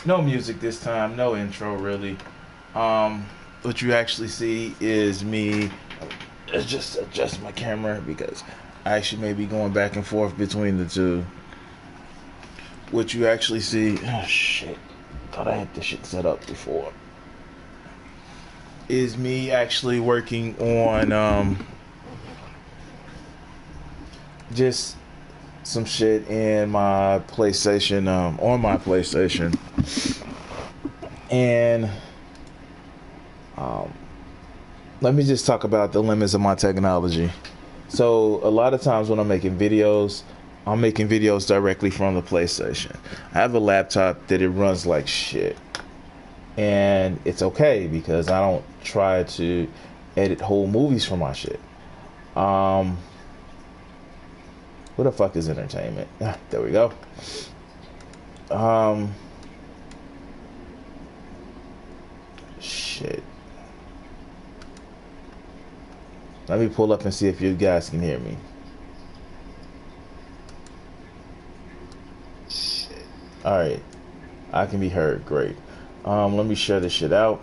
No music this time, no intro really. Um, what you actually see is me just adjust my camera because I actually may be going back and forth between the two. What you actually see, oh shit, thought I had this shit set up before, is me actually working on just some shit in my PlayStation, on my PlayStation, and um, let me just talk about the limits of my technology. So a lot of times when I'm making videos directly from the PlayStation. I have a laptop that it runs like shit, and it's okay because I don't try to edit whole movies for my shit. Um, what the fuck is entertainment? Ah, there we go. Um, shit. Let me pull up and see if you guys can hear me. Shit. All right, I can be heard. Great. Let me share this shit out.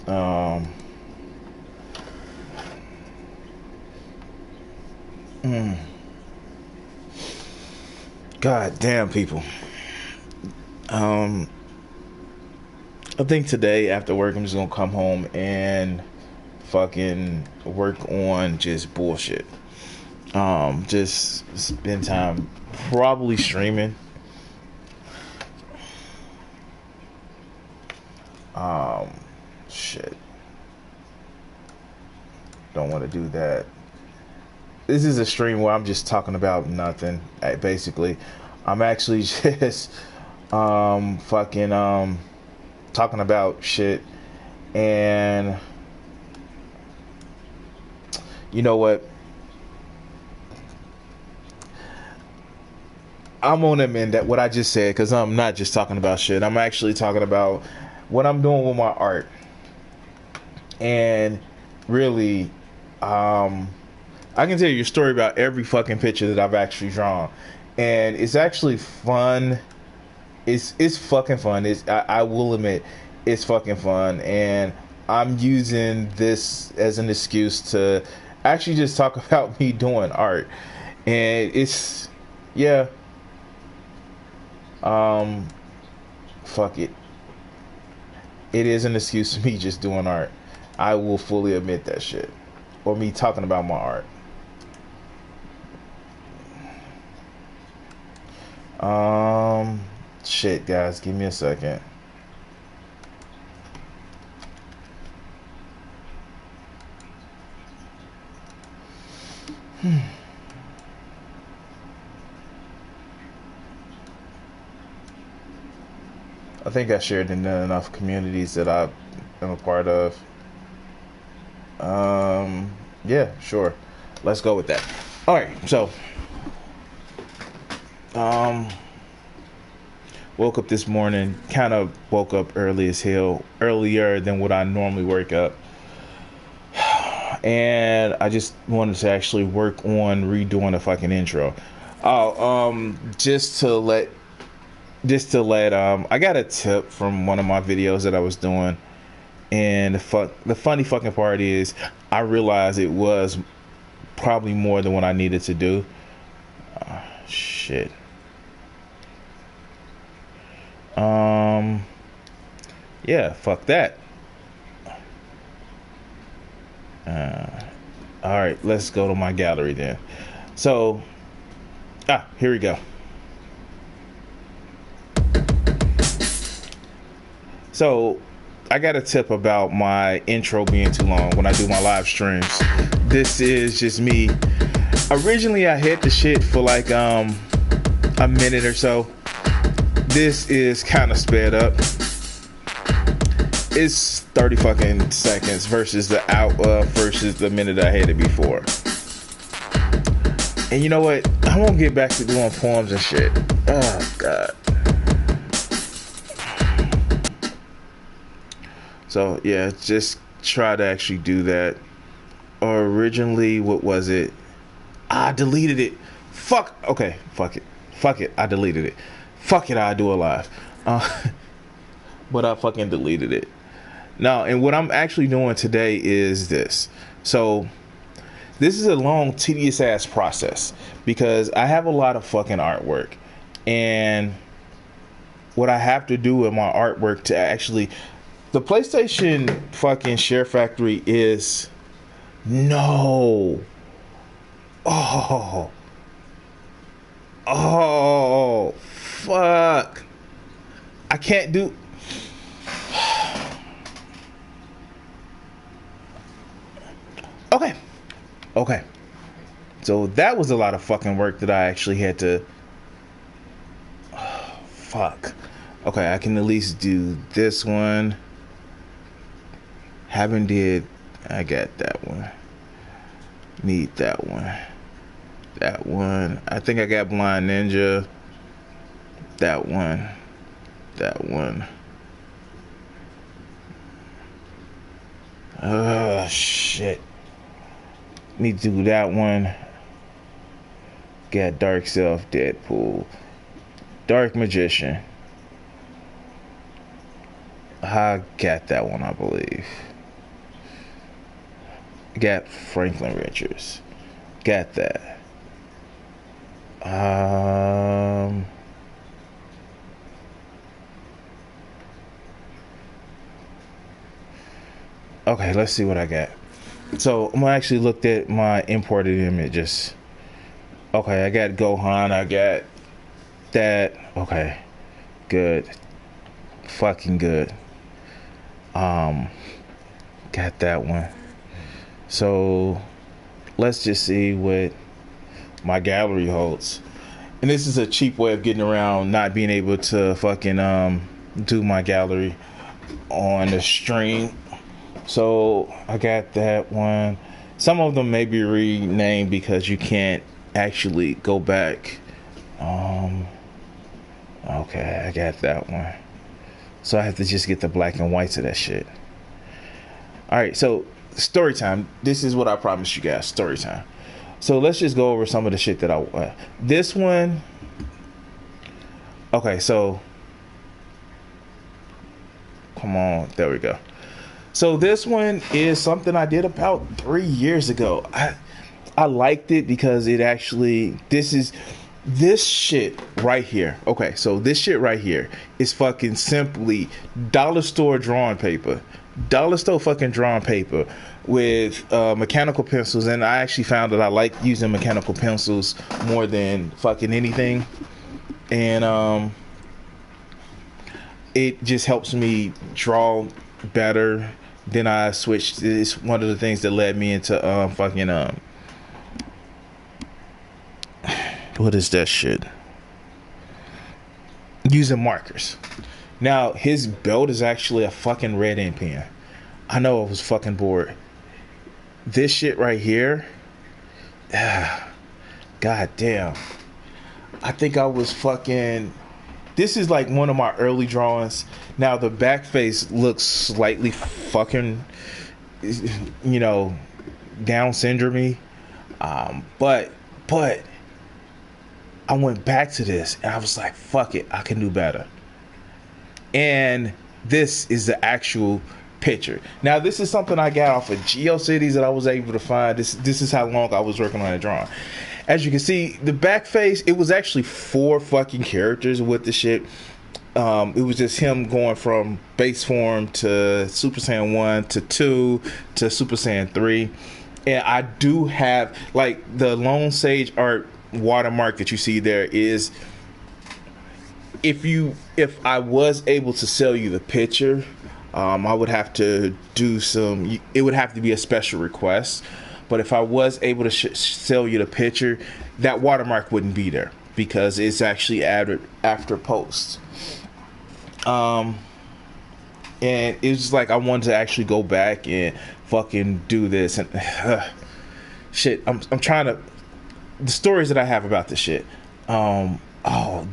Um, mm, God damn people. Um, I think today after work I'm just gonna come home and fucking work on just bullshit. Just spend time probably streaming. Um, Shit. Don't want to do that. This is a stream where I'm just talking about nothing. Basically, I'm actually just fucking talking about shit. And you know what? I'm gonna amend that what I just said because I'm not just talking about shit. I'm actually talking about what I'm doing with my art. And really, I can tell you a story about every fucking picture that I've actually drawn, and it's actually fun. It's fucking fun. I will admit, it's fucking fun, and I'm using this as an excuse to actually just talk about me doing art, and it's yeah, um, fuck it. It is an excuse to me just doing art. I will fully admit that shit, or me talking about my art. Um, Shit, guys, give me a second. I think I shared in enough communities that I am a part of. Um, yeah, sure. Let's go with that. All right, so um, woke up this morning. Kind of woke up early as hell, earlier than what I normally wake up, and I just wanted to actually work on redoing a fucking intro. Oh, just to let I got a tip from one of my videos that I was doing, and the funny fucking part is I realized it was probably more than what I needed to do. Shit. Um yeah, fuck that. uh all right, let's go to my gallery then. So here we go. So I got a tip about my intro being too long when I do my live streams. This is just me. Originally, I hit the shit for like a minute or so. This is kind of sped up. It's 30 fucking seconds versus the minute I had it before. And you know what? I won't get back to doing poems and shit. Oh god. So yeah, just try to actually do that. Originally, what was it? I deleted it. Fuck. Okay, fuck it. Fuck it. I deleted it. Fuck it. I do it live. But I fucking deleted it. Now, and what I'm actually doing today is this. So, this is a long, tedious ass process because I have a lot of fucking artwork. And what I have to do with my artwork to actually. The PlayStation fucking Share Factory is. No. Oh. Oh. Fuck. I can't do. Okay. Okay. So that was a lot of fucking work that I actually had to. Oh, fuck. Okay, I can at least do this one. Haven't did. I got that one. Need that one. That one. I think I got Blind Ninja. That one. That one. Oh, shit. Need to do that one. Got Dark Self, Deadpool. Dark Magician. I got that one, I believe. Got Franklin Richards. Got that. Okay, let's see what I got. So I'm gonna actually look at my imported images. Okay, I got Gohan. I got that. Okay, good. Fucking good. Got that one. So let's just see what my gallery holds. And this is a cheap way of getting around not being able to fucking do my gallery on the stream. So I got that one. Some of them may be renamed because you can't actually go back. Okay, I got that one. So I have to just get the black and whites of that shit. Alright, so story time. This is what I promised you guys. Story time. So let's just go over some of the shit that I this one. Okay, so come on, there we go. So this one is something I did about 3 years ago. I liked it because it actually, this shit right here. Okay, so this shit right here is fucking simply dollar store drawing paper. Dollar store fucking drawing paper with mechanical pencils. And I actually found that I like using mechanical pencils more than fucking anything. And it just helps me draw better. Then I switched. It's one of the things that led me into what is that shit? Using markers. Now his belt is actually a fucking red ink pen. I know I was fucking bored. This shit right here. God damn. I think I was fucking. This is like one of my early drawings. Now the back face looks slightly fucking, you know, Down syndrome-y. But I went back to this and I was like, fuck it, I can do better. And this is the actual picture. Now this is something I got off of GeoCities that I was able to find. This is how long I was working on a drawing. As you can see, the back face, it was actually 4 fucking characters with the shit. It was just him going from base form to Super Saiyan 1 to 2 to Super Saiyan 3. And I do have, like, the Lone Sage art watermark that you see there is, if I was able to sell you the picture, I would have to do some, it would have to be a special request. But if I was able to sell you the picture, that watermark wouldn't be there because it's actually added after post. And it's like I wanted to actually go back and fucking do this and shit. I'm trying to, the stories that I have about this shit.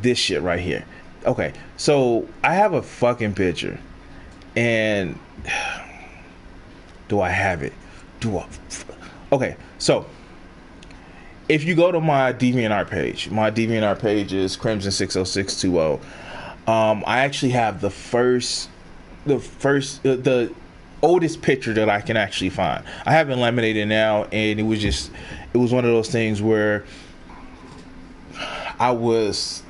This shit right here. Okay, so I have a fucking picture, and do I have it? Okay, so if you go to my DeviantArt page is Crimson60620. I actually have the oldest picture that I can actually find. I have it laminated now, and it was one of those things where I was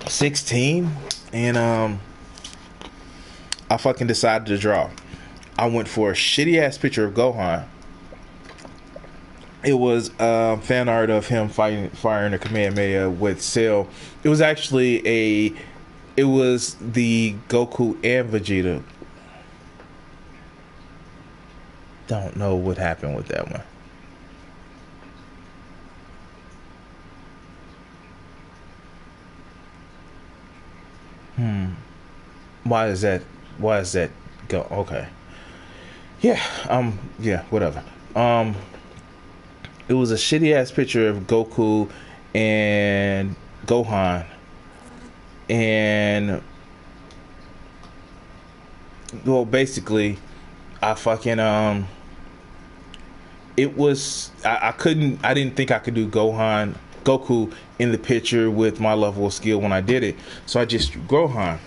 16, and I fucking decided to draw. I went for a shitty ass picture of Gohan. It was fan art of him firing a Kamehameha with Cell. It was actually it was the Goku and Vegeta. Don't know what happened with that one. Why is that? Why is that go? Okay. Yeah. Yeah. Whatever. It was a shitty ass picture of Goku and Gohan, and well, basically, I fucking it was I didn't think I could do Goku in the picture with my level of skill when I did it, so I just drew Gohan.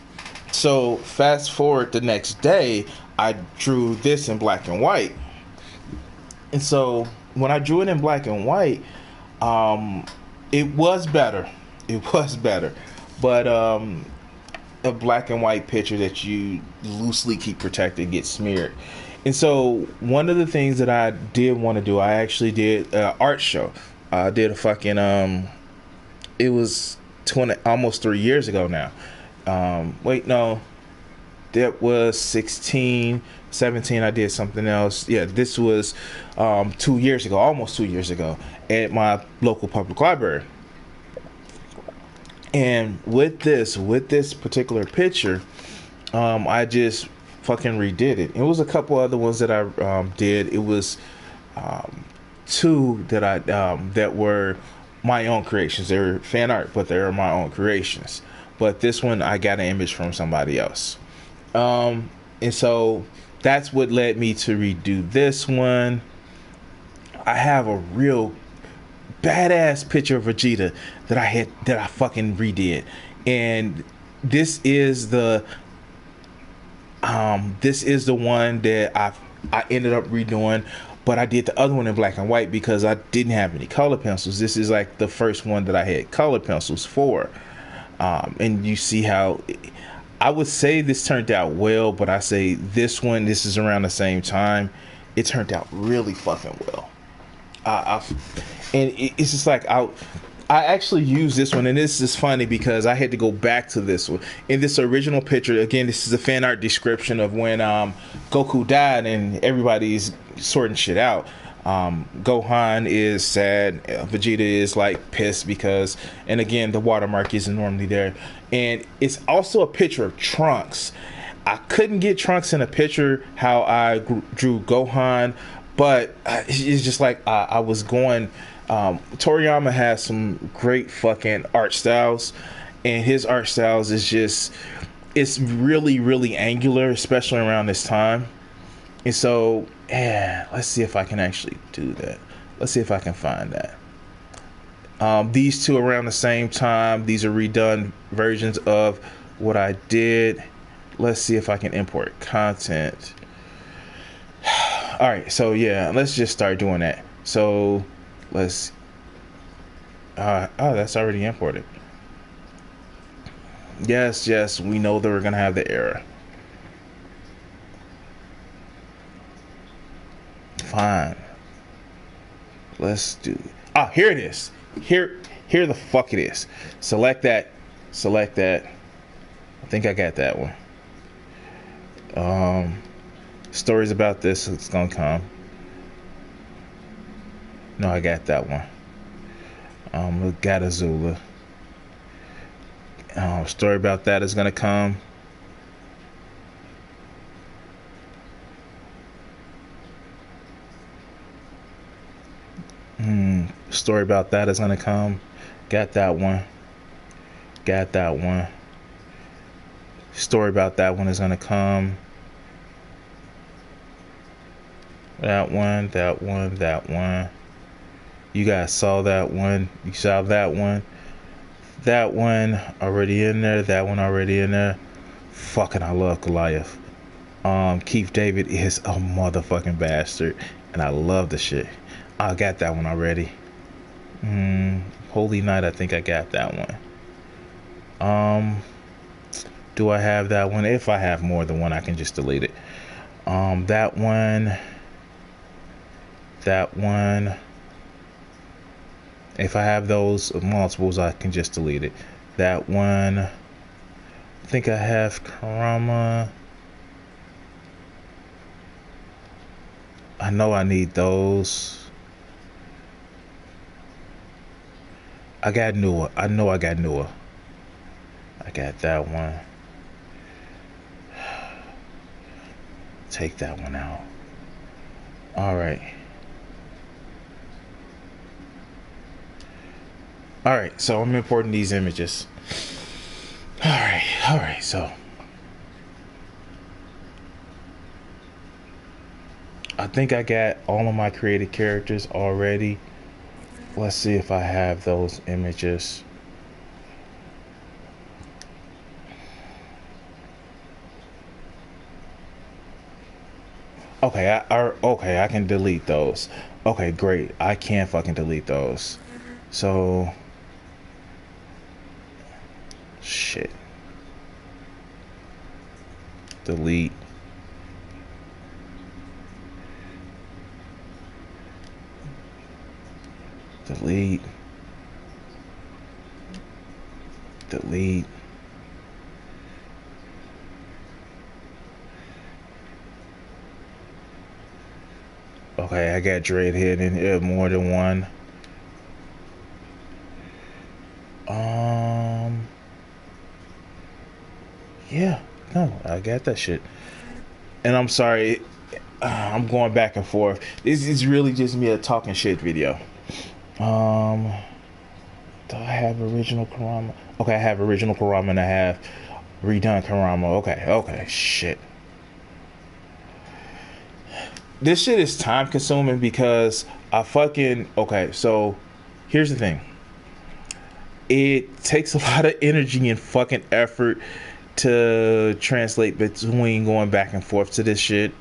So fast forward the next day, I drew this in black and white, and so when I drew it in black and white, it was better. It was better, but a black and white picture that you loosely keep protected gets smeared. And so one of the things that I did want to do, I actually did an art show. I did a fucking it was almost 3 years ago now. Wait, no, that was 16, 17. I did something else. Yeah, this was 2 years ago, almost 2 years ago, at my local public library. And with this particular picture, I just fucking redid it. It was a couple other ones that I did. It was two that I that were my own creations. They were fan art, but they were my own creations. But this one, I got an image from somebody else. And so that's what led me to redo this one. I have a real badass picture of Vegeta that I fucking redid, and this is the one that I ended up redoing, but I did the other one in black and white because I didn't have any color pencils. This is like the first one that I had color pencils for, and you see how I would say this turned out well, but I say this is around the same time. It turned out really fucking well. And it's just like I actually used this one, and this is funny because I had to go back to this one. In this original picture, again, this is a fan art description of when Goku died and everybody's sorting shit out. Gohan is sad, Vegeta is like pissed because, and again, the watermark isn't normally there. And it's also a picture of Trunks. I couldn't get Trunks in a picture how I drew Gohan, but it's just like I was going. Toriyama has some great fucking art styles, and his art styles it's really, really angular, especially around this time. And so, yeah, let's see if I can actually do that. Let's see if I can find that. These two around the same time. These are redone versions of what I did. Let's see if I can import content. All right, so yeah, let's just start doing that. So let's oh, that's already imported. Yes, we know that we're gonna have the error. Fine, let's do here it is. Here the fuck it is. Select that. I think I got that one. Stories about this, it's gonna come. No, I got that one. Got Azula. Story about that is gonna come. Story about that is gonna come. Got that one. Story about that one is gonna come. That one. You guys saw that one. You saw that one. That one already in there. That one already in there. Fucking, I love Goliath. Keith David is a motherfucking bastard, and I love the shit. I got that one already. Holy Night, I think I got that one. Do I have that one? If I have more than one, I can just delete it. That one. That one. If I have those multiples, I can just delete it. That one. I think I have Karama. I know I need those. I got Nua. I know I got Nua. I got that one. Take that one out. Alright. Alright, so I'm importing these images. Alright, so I think I got all of my created characters already. Let's see if I have those images. Okay, I can delete those. Okay, great. I can fucking delete those. So shit. Delete. Delete. Delete. Okay, I got Dreadhead in here, more than one. Yeah, no, I got that shit. And I'm sorry, I'm going back and forth. This is really just me a talking shit video. Do I have original Kurama? Okay, I have original Kurama and I have redone Kurama. Okay, shit. This shit is time consuming because okay, so here's the thing. It takes a lot of energy and fucking effort to translate between going back and forth to this shit.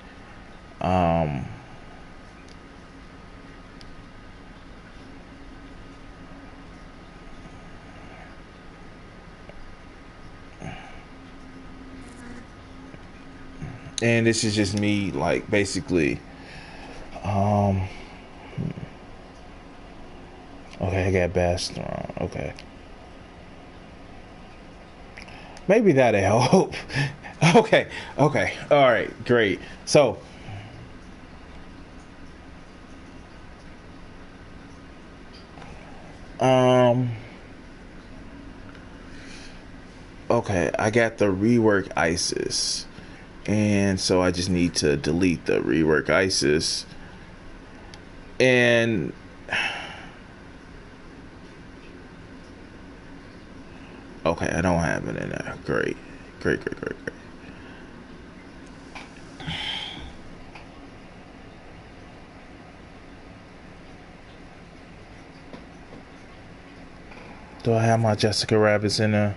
And this is just me, like, basically okay, I got Bastron. Okay, maybe that'll help. okay, all right, great. So okay, I got the rework Isis, and so I just need to delete the rework Isis. And okay, I don't have it in there. Great. Do I have my Jessica Rabbits in there?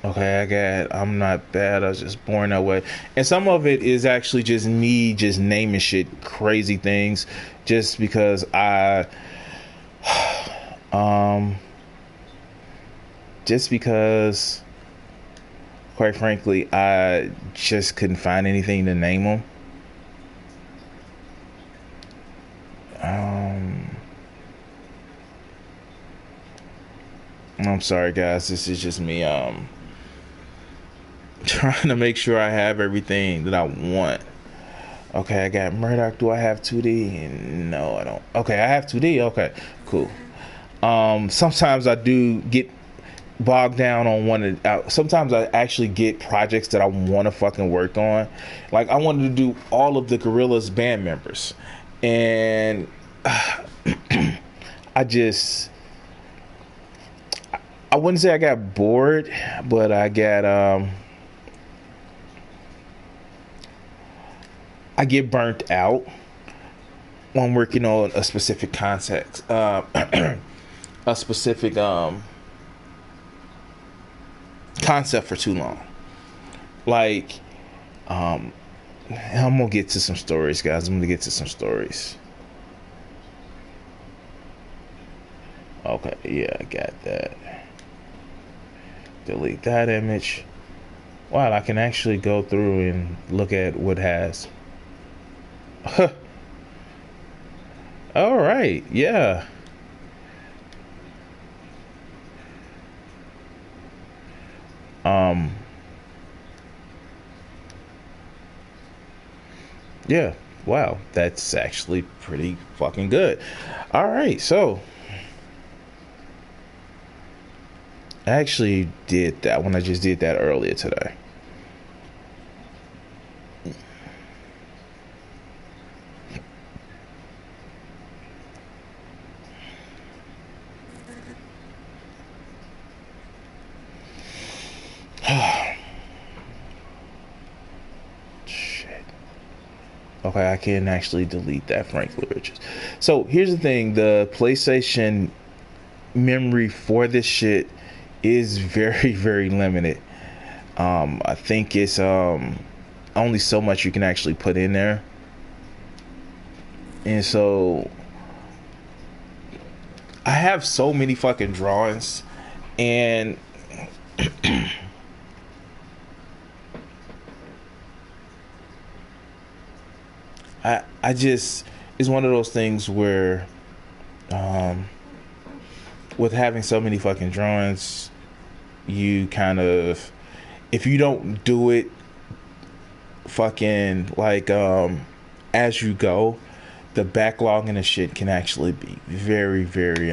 Okay, I'm Not Bad, I was just born that way. And some of it is actually just me just naming shit crazy things just because quite frankly I just couldn't find anything to name them. I'm sorry guys, this is just me trying to make sure I have everything that I want. Okay, I got Murdoch. Do I have 2D? No, I don't. Okay, I have 2D. Okay, cool. Sometimes I do get bogged down on sometimes I actually get projects that I want to fucking work on. Like, I wanted to do all of the Gorillaz band members, and I wouldn't say I got bored, but I got I get burnt out when working on a specific context, a specific concept for too long. Like, I'm gonna get to some stories, guys. I'm gonna get to some stories. Okay, yeah, I got that. Delete that image. Wow, I can actually go through and look at what has. All right, yeah. Yeah, wow, that's actually pretty fucking good. All right, so I actually did that when I just did that earlier today. Shit. Okay, I can actually delete that, Franklin Richards. So here's the thing: the PlayStation memory for this shit is very, very limited. I think it's only so much you can actually put in there, and so I have so many fucking drawings, and I just, it's one of those things where with having so many fucking drawings, you kind of, if you don't do it fucking like as you go, the backlog and the shit can actually be very, very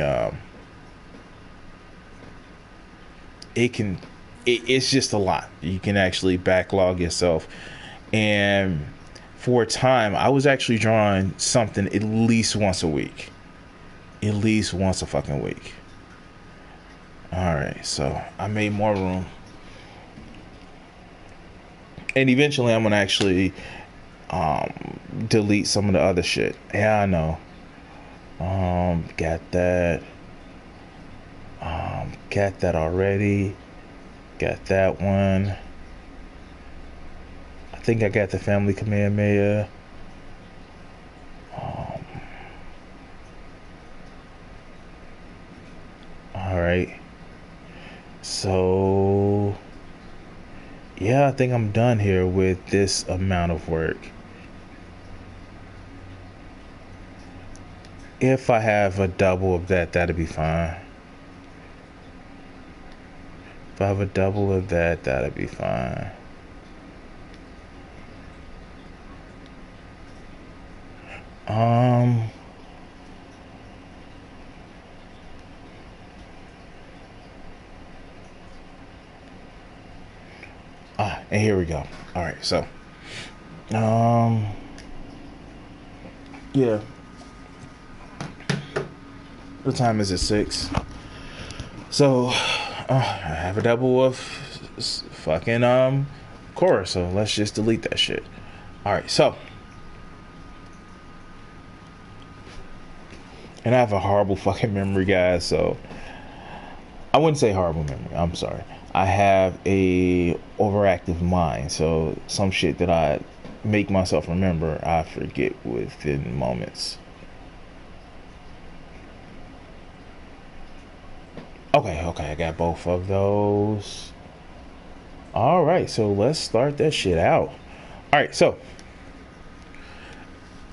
it's just a lot. You can actually backlog yourself. And for a time, I was actually drawing something at least once a week. At least once a fucking week. Alright, so I made more room. And eventually I'm gonna actually delete some of the other shit. Yeah, I know. Got that. Got that already. Got that one. I think I got the Family Kamehameha. Alright. So yeah, I think I'm done here with this amount of work. If I have a double of that, that'd be fine. If I have a double of that, that'd be fine. And here we go. All right, so yeah. What time is it? 6. So I have a double of fucking Korra, so let's just delete that shit. All right, so, and I have a horrible fucking memory, guys, so I wouldn't say horrible memory, I'm sorry. I have a overactive mind, so some shit that I make myself remember, I forget within moments. Okay, I got both of those. All right, so let's start that shit out. All right, so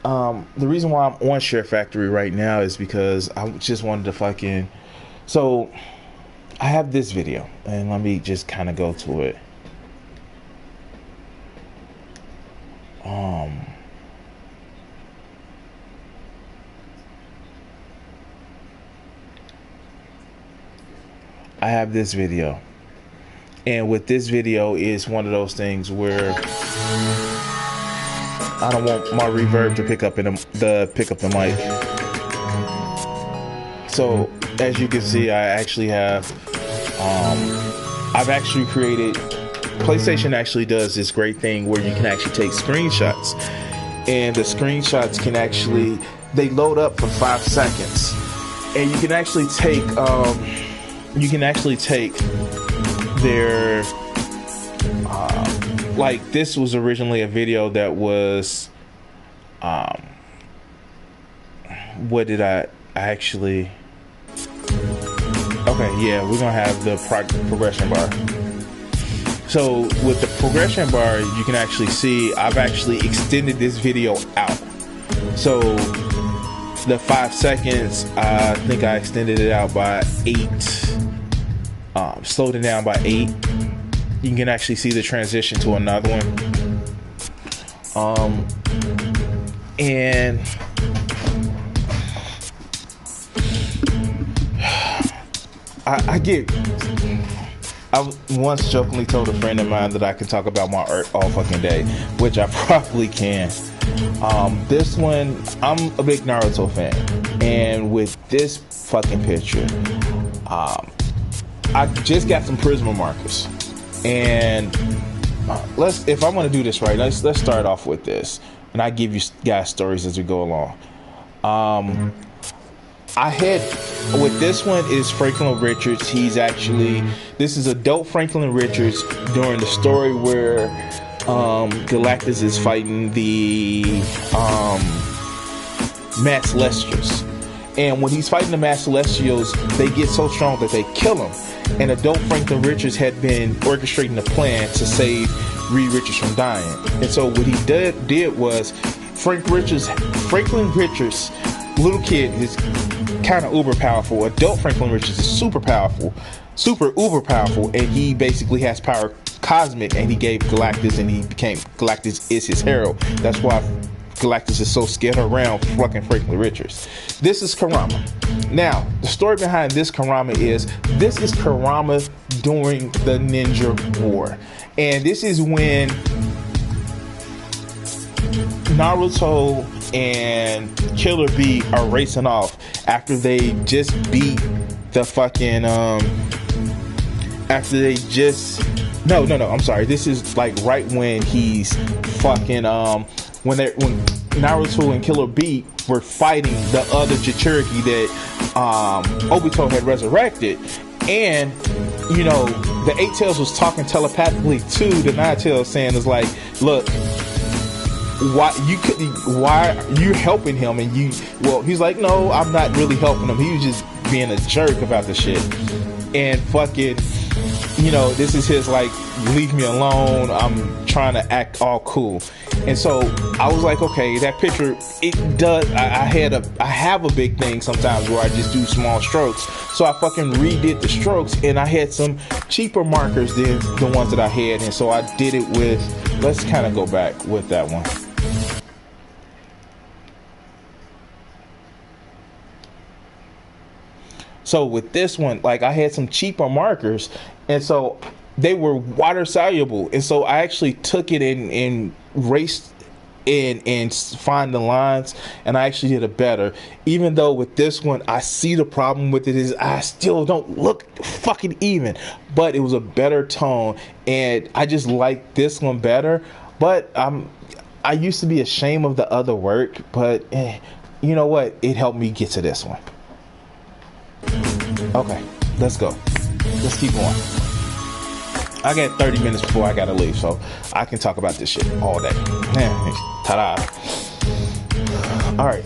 the reason why I'm on Share Factory right now is because I just wanted to fucking, so I have this video, and let me just kind of go to it. I have this video, and with this video is one of those things where I don't want my reverb to pick up the mic. So as you can see, I actually have I've actually created, PlayStation actually does this great thing where you can actually take screenshots, and the screenshots can actually, they load up for 5 seconds, and you can actually take their like, this was originally a video that was what did I actually, okay, yeah, we're gonna have the progression bar. So with the progression bar, you can actually see I've actually extended this video out. So the 5 seconds, I think I extended it out by 8, slowed it down by 8. You can actually see the transition to another one. And I once jokingly told a friend of mine that I can talk about my art all fucking day, which I probably can. This one, I'm a big Naruto fan, and with this fucking picture, I just got some Prisma markers, and if I want to do this right, let's start off with this, and I give you guys stories as we go along. I had, with this one is Franklin Richards. He's actually, this is adult Franklin Richards during the story where Galactus is fighting the Mad Celestials. And when he's fighting the Mad Celestials, they get so strong that they kill him. And adult Franklin Richards had been orchestrating a plan to save Reed Richards from dying. And so what he did was, Franklin Richards, little kid, is kind of uber powerful. Adult Franklin Richards is super powerful, super uber powerful, and he basically has power cosmic, and he gave Galactus, and he became, Galactus is his hero. That's why Galactus is so scared around fucking Franklin Richards. This is Kurama. Now, the story behind this Kurama is, this is Kurama during the Ninja War. And this is when Naruto and Killer Bee are racing off after they just beat the fucking after they just no I'm sorry, this is like right when he's fucking when Naruto and Killer Bee were fighting the other Jinchuriki that Obito had resurrected. And you know, the Eight Tails was talking telepathically to the Nine Tails, saying, is like, look, why are you helping him? And he's like, no, I'm not really helping him. He was just being a jerk about the shit. And fucking, you know, this is his like, leave me alone, I'm trying to act all cool. And so I was like, okay, that picture, it does, I have a big thing sometimes where I just do small strokes. So I fucking redid the strokes, and I had some cheaper markers than the ones that I had. And so I did it with, let's kind of go back with that one. So with this one, like, I had some cheaper markers, and so they were water soluble, and so I actually took it and raced in and find the lines, and I actually did it better. Even though with this one, I see the problem with it is I still don't look fucking even, but it was a better tone, and I just like this one better. But I used to be ashamed of the other work, but you know what? It helped me get to this one. Okay, let's go. Let's keep going. I got 30 minutes before I gotta leave, so I can talk about this shit all day. Ta-da. Alright.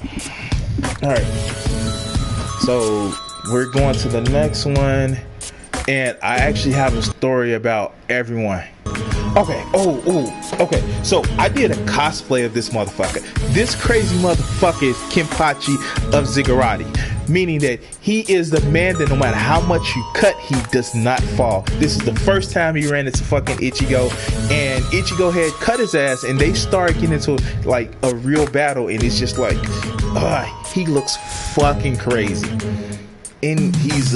So we're going to the next one, and I actually have a story about everyone. Okay, okay. So I did a cosplay of this motherfucker. This crazy motherfucker is Kenpachi of Ziggurat, meaning that he is the man that no matter how much you cut, he does not fall. This is the first time he ran into fucking Ichigo, and Ichigo had cut his ass, and they start getting into like a real battle, and it's just like, he looks fucking crazy. And he's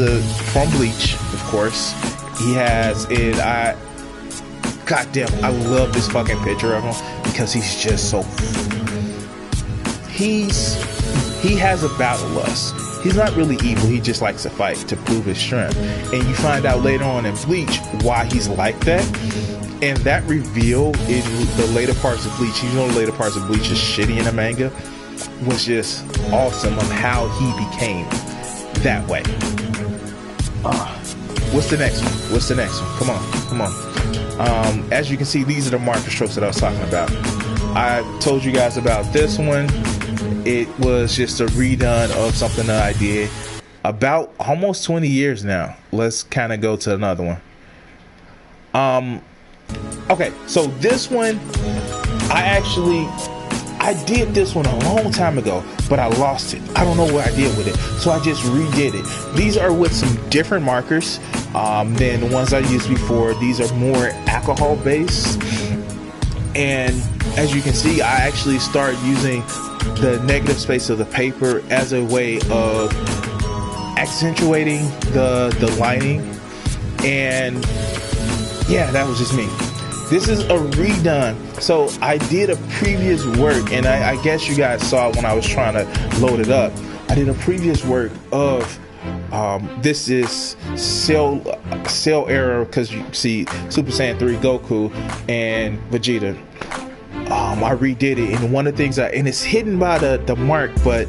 from Bleach, of course. He has, and goddamn, I love this fucking picture of him because he's just so. he has a battle lust. He's not really evil. He just likes to fight to prove his strength. And you find out later on in Bleach why he's like that. And that reveal in the later parts of Bleach, the later parts of Bleach is shitty in the manga, was just awesome of how he became that way. What's the next one? Come on. As you can see, these are the marker strokes that I was talking about. I told you guys about this one. It was just a redone of something that I did about almost 20 years now. Let's kind of go to another one. Okay, so this one, I did this one a long time ago, but I lost it. I don't know what I did with it, so I just redid it. These are with some different markers than the ones I used before. These are more alcohol based, and as you can see, I actually started using the negative space of the paper as a way of accentuating the lining. And yeah, that was just me. This is a redone. So I did a previous work, and I guess you guys saw it when I was trying to load it up. I did a previous work of this is Cell era, because you see Super Saiyan 3 Goku and Vegeta. I redid it, and one of the things and it's hidden by the mark, but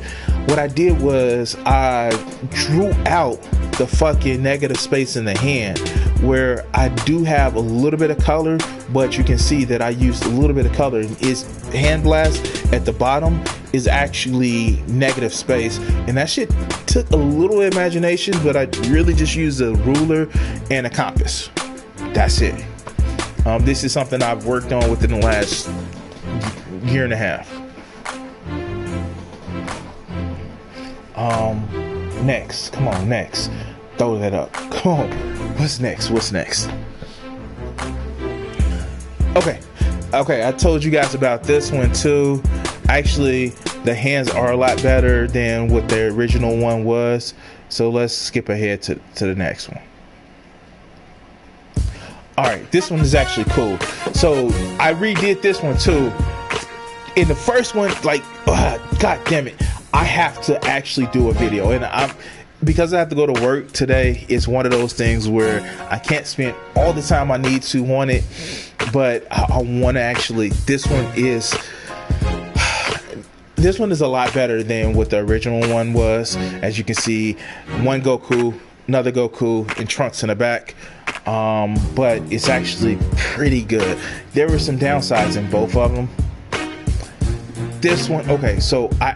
what I did was I drew out the fucking negative space in the hand where I do have a little bit of color, but you can see that I used a little bit of color. Is hand blast at the bottom is actually negative space, and that shit took a little imagination, but I really just used a ruler and a compass. That's it. This is something I've worked on within the last year and a half. Next, come on, next. Throw that up. Come on. What's next? Okay, I told you guys about this one too. Actually, the hands are a lot better than what the original one was. So let's skip ahead to the next one. Alright, this one is actually cool. So I redid this one too. In the first one, like, god damn it, I have to actually do a video, and because I have to go to work today, it's one of those things where I can't spend all the time I need to on it, but I want to actually, this one is a lot better than what the original one was. As you can see, one Goku, another Goku, and Trunks in the back. But it's actually pretty good. There were some downsides in both of them. This one, okay, so I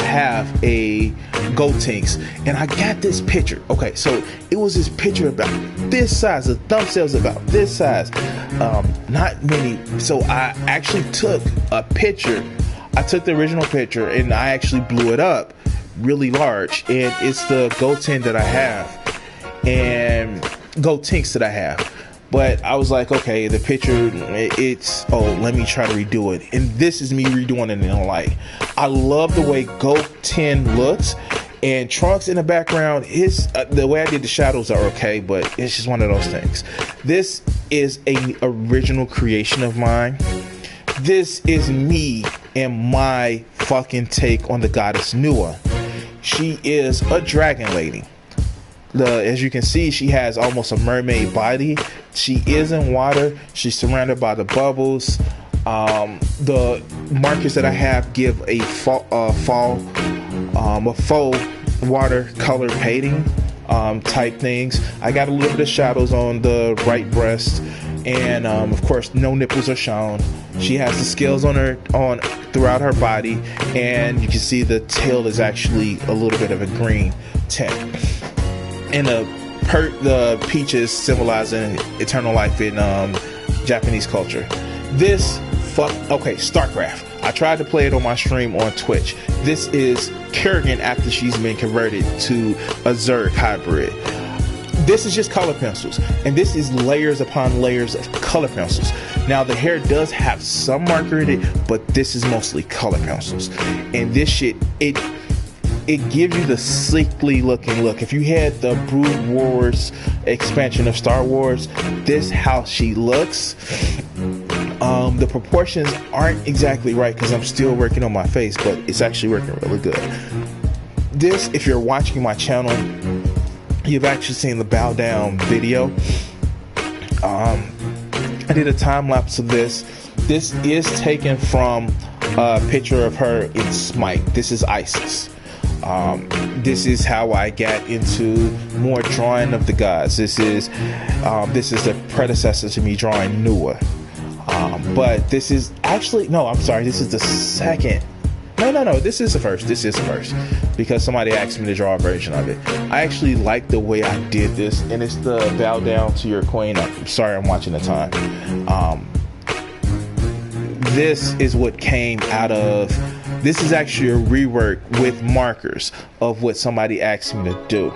have a Gotenks, and I got this picture. Okay, so it was this picture about this size. The thumb cells about this size. Not many. So I actually took a picture. I took the original picture and I actually blew it up really large, and it's the Goten that I have and Gotenks that I have. But I was like, okay, the picture, let me try to redo it. And this is me redoing it in the light. I love the way Goten looks, and Trunks in the background, the way I did the shadows are okay, but it's just one of those things. This is an original creation of mine. This is me and my fucking take on the goddess Nua. She is a dragon lady. As you can see, she has almost a mermaid body. She is in water. She's surrounded by the bubbles. The markers that I have give a faux watercolor painting type things. I got a little bit of shadows on the right breast, and of course, no nipples are shown. She has the scales on throughout her body, and you can see the tail is actually a little bit of a green tint. And the peaches symbolizing eternal life in Japanese culture. StarCraft. I tried to play it on my stream on Twitch. This is Kerrigan after she's been converted to a Zerg hybrid. This is just color pencils, and this is layers upon layers of color pencils. Now the hair does have some marker in it, but this is mostly color pencils. And this shit, it gives you the sickly looking look. If you had the Brood Wars expansion of Star Wars, this how she looks. The proportions aren't exactly right because I'm still working on my face, but it's actually working really good. This, if you're watching my channel, you've actually seen the bow down video. I did a time lapse of this. This is taken from a picture of her in Smite. This is Isis. This is how I got into more drawing of the gods. This is the predecessor to me drawing Nua. But this is actually, no, I'm sorry, this is the second. No, this is the first. This is the first. Because somebody asked me to draw a version of it. I actually like the way I did this, and it's the bow down to your queen. I'm sorry, I'm watching the time. This is what came out of, this is actually a rework with markers of what somebody asked me to do.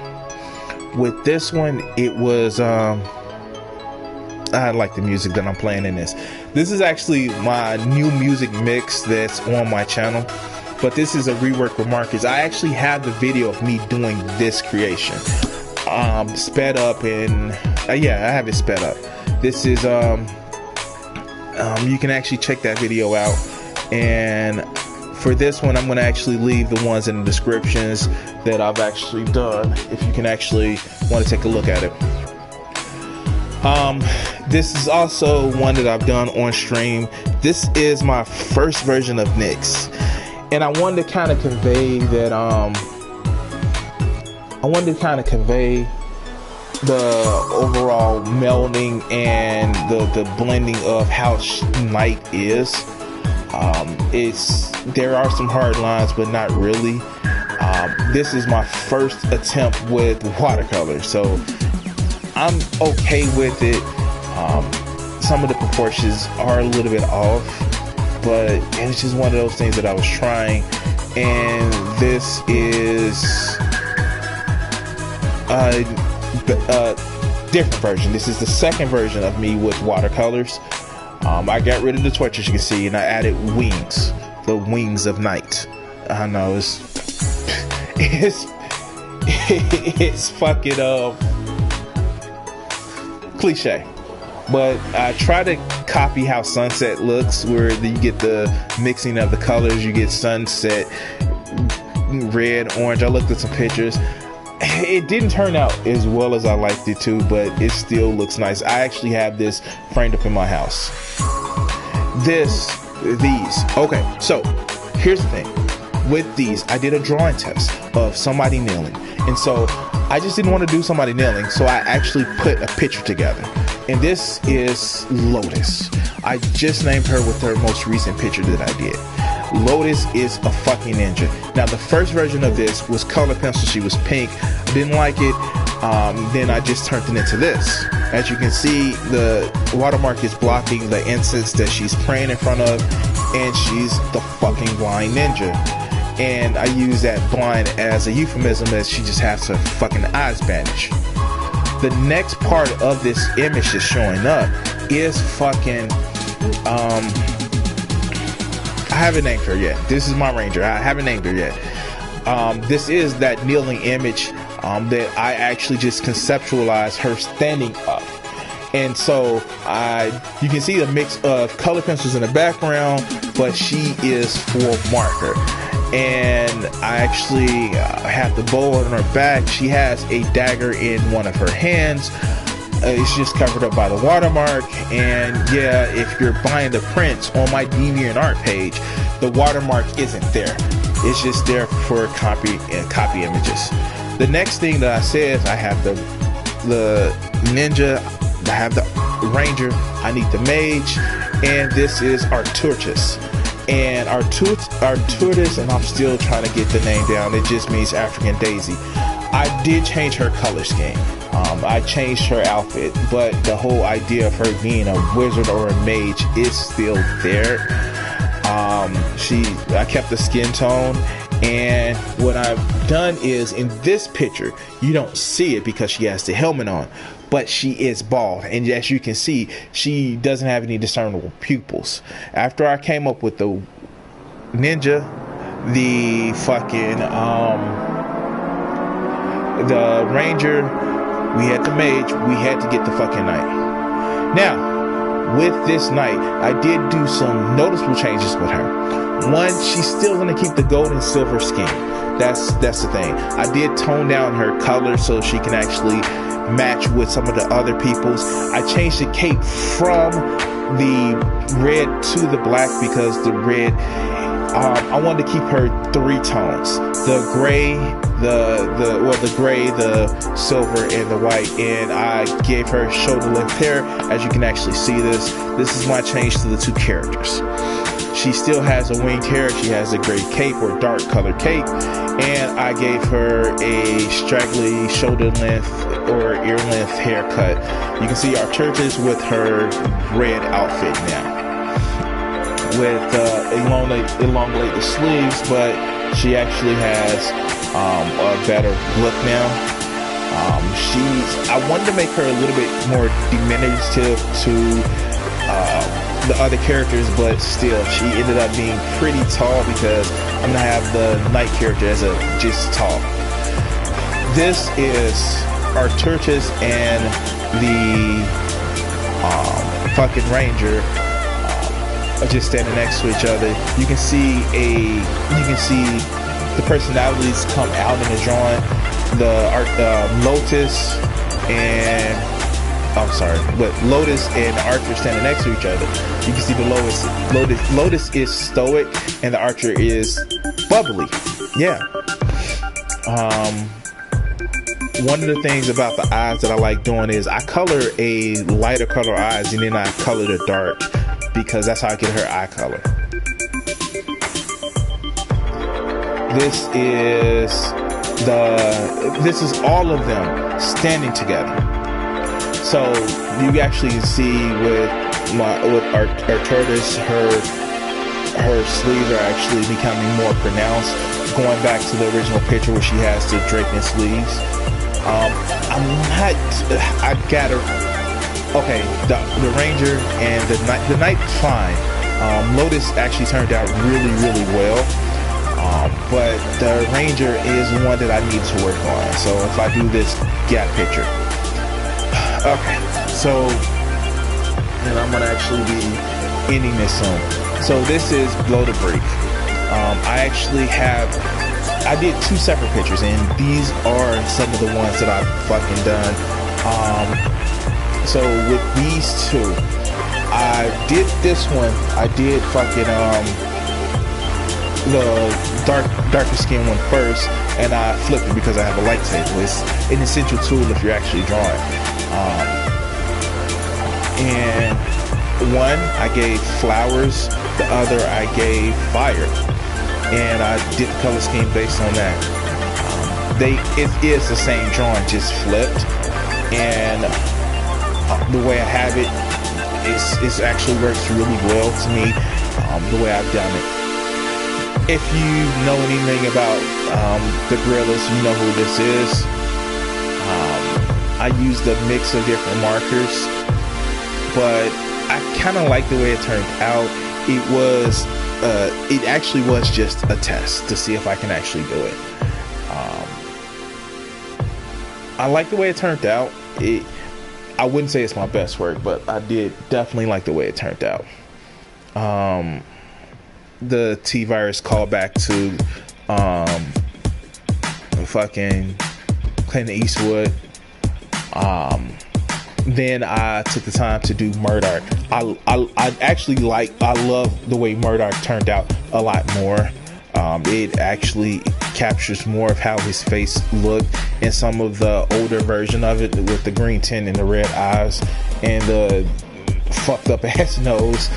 With this one, it was, I like the music that I'm playing in this. This is actually my new music mix that's on my channel, but this is a rework with markers. I actually have the video of me doing this creation, sped up, and yeah, I have it sped up. This is you can actually check that video out, and for this one I'm going to actually leave the ones in the descriptions that I've actually done if you can actually want to take a look at it. This is also one that I've done on stream. This is my first version of Nyx, and I wanted to kind of convey that the overall melding and the blending of how Night is. There are some hard lines, but not really. This is my first attempt with watercolor, so I'm okay with it. Some of the proportions are a little bit off, but it's just one of those things that I was trying. And this is a different version. This is the second version of me with watercolors. I got rid of the torch, as you can see, and I added wings, the wings of night. I know it's fucking cliche, but I try to copy how sunset looks, where you get the mixing of the colors. You get sunset, red, orange. I looked at some pictures. It didn't turn out as well as I liked it to, but it still looks nice. I actually have this framed up in my house. Okay, so here's the thing. With these, I did a drawing test of somebody kneeling, and so I just didn't want to do somebody kneeling, so I actually put a picture together. And this is Lotus. I just named her with her most recent picture that I did. Lotus is a fucking ninja. Now, the first version of this was color pencil. She was pink. I didn't like it. Then I just turned it into this. As you can see, the watermark is blocking the incense that she's praying in front of, and she's the fucking blind ninja. And I use that blind as a euphemism, as she just has her fucking eyes bandaged. The next part of this image that's showing up is fucking, I haven't named her yet. This is my ranger. I haven't named her yet. This is that kneeling image that I actually just conceptualized her standing up. And so you can see a mix of color pencils in the background, but she is full marker. And I actually have the bow on her back. She has a dagger in one of her hands. It's just covered up by the watermark. And yeah, if you're buying the prints on my DeviantArt page, the watermark isn't there. It's just there for copy images. The next thing that I said is I have the ninja, I have the ranger, I need the mage, and this is Arturtus. And Arturtus, and I'm still trying to get the name down, it just means African Daisy. I did change her color scheme. I changed her outfit, but the whole idea of her being a wizard or a mage is still there. I kept the skin tone, and what I've done is, in this picture, you don't see it because she has the helmet on, but she is bald, and as you can see, she doesn't have any discernible pupils. After I came up with the ninja, the fucking the ranger, we had the mage, we had to get the fucking knight. Now, with this knight, I did do some noticeable changes with her. One, she's still going to keep the gold and silver scheme. That's the thing. I did tone down her color so she can actually match with some of the other people's. I changed the cape from the red to the black because the red, I wanted to keep her 3 tones: the gray, the gray, the silver, and the white. And I gave her shoulder length hair. As you can actually see, this is my change to the 2 characters. She still has a winged hair. She has a gray cape or dark colored cape, and I gave her a straggly shoulder length or ear length haircut. You can see Arturus with her red outfit now, with elongate the sleeves, but she actually has a better look now. I wanted to make her a little bit more diminutive to the other characters, but still she ended up being pretty tall because I'm gonna have the knight character as a just tall. This is Arturus and the fucking ranger just standing next to each other. You can see the personalities come out in the drawing. The Lotus and Lotus and the Archer standing next to each other. You can see the Lotus is stoic and the Archer is bubbly. Yeah. One of the things about the eyes that I like doing is I color a lighter color eyes and then I color the dark because that's how I get her eye color. This is all of them standing together. So you actually see with Arturus, her sleeves are actually becoming more pronounced, going back to the original picture where she has the draping sleeves. The ranger and the knight fine. Lotus actually turned out really, really well. But the ranger is one that I need to work on. So if I do this gap picture. Okay, so, and I'm gonna actually be ending this soon. So this is Blow the Break. I did 2 separate pictures, and these are some of the ones that I've fucking done. So with these 2, I did this one. I did fucking the darker skin one first, and I flipped it because I have a light table. It's an essential tool if you're actually drawing. And one I gave flowers, the other I gave fire, and I did the color scheme based on that. It is the same drawing, just flipped, and the way I have it actually works really well to me, the way I've done it. If you know anything about the Gorillaz, you know who this is. I used a mix of different markers, but I kind of like the way it turned out. It actually was just a test to see if I can actually do it. I like the way it turned out. I wouldn't say it's my best work, but I did definitely like the way it turned out. The T-Virus callback to fucking Clint Eastwood. Then I took the time to do Murdoch. I love the way Murdoch turned out a lot more. It actually captures more of how his face looked in some of the older version of it, with the green tint and the red eyes and the fucked up ass nose.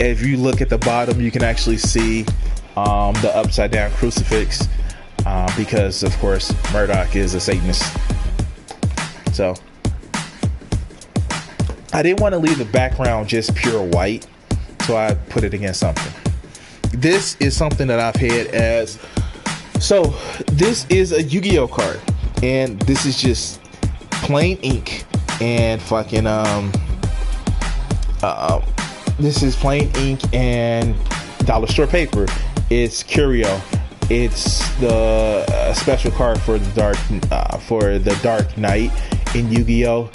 If you look at the bottom, you can actually see the upside down crucifix, because of course Murdoch is a Satanist. So I didn't want to leave the background just pure white, so I put it against something. This is something that I've had as, so this is a Yu-Gi-Oh card, and this is just plain ink and fucking this is plain ink and dollar store paper. It's Curio. It's the special card for the Dark Knight in Yu-Gi-Oh,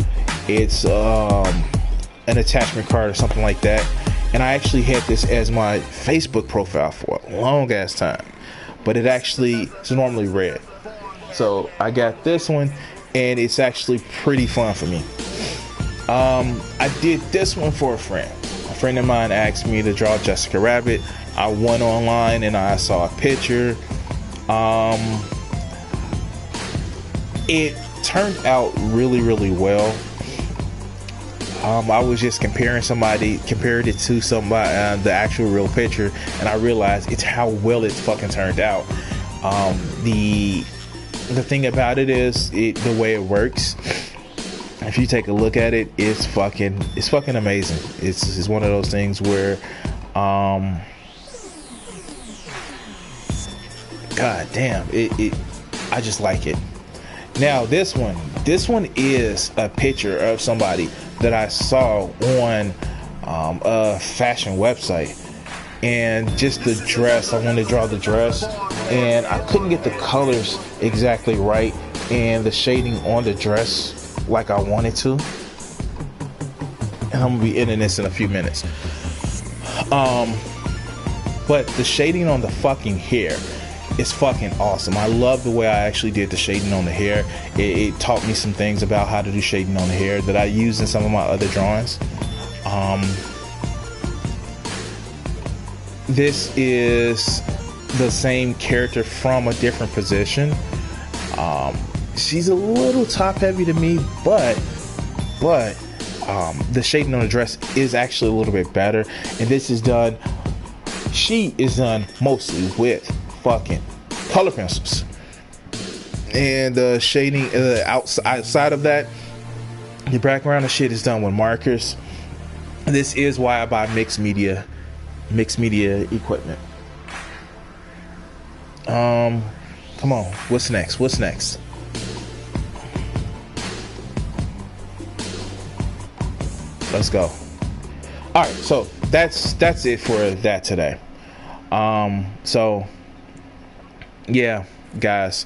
It's an attachment card or something like that. And I actually had this as my Facebook profile for a long ass time, but it's normally red. So I got this one, and it's actually pretty fun for me. I did this one for a friend. A friend of mine asked me to draw Jessica Rabbit. I went online and I saw a picture. It turned out really, really well. I was just compared it to somebody, the actual real picture, and I realized it's how well it fucking turned out. The thing about it is the way it works. If you take a look at it, it's fucking amazing. It's one of those things where, god damn, I just like it. Now this one is a picture of somebody that I saw on a fashion website, and just the dress. I wanted to draw the dress, and I couldn't get the colors exactly right and the shading on the dress like I wanted to. And I'm gonna be ending this in a few minutes. But the shading on the fucking hair is fucking awesome. I love the way I actually did the shading on the hair. It taught me some things about how to do shading on the hair that I used in some of my other drawings. This is the same character from a different position. She's a little top heavy to me, but the shading on the dress is actually a little bit better. And she is done mostly with fucking color pencils, and the shading outside of that, the background and shit is done with markers. This is why I buy mixed media equipment. Come on, what's next? Let's go. All right, so that's it for that today. So yeah, guys,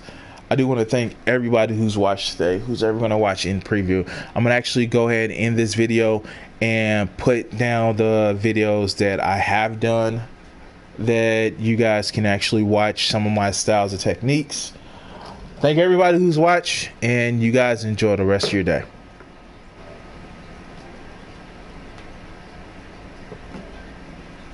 I do want to thank everybody who's watched today, who's ever going to watch in preview. I'm going to actually go ahead and end this video and put down the videos that I have done that you guys can actually watch some of my styles and techniques. Thank everybody who's watched, and you guys enjoy the rest of your day.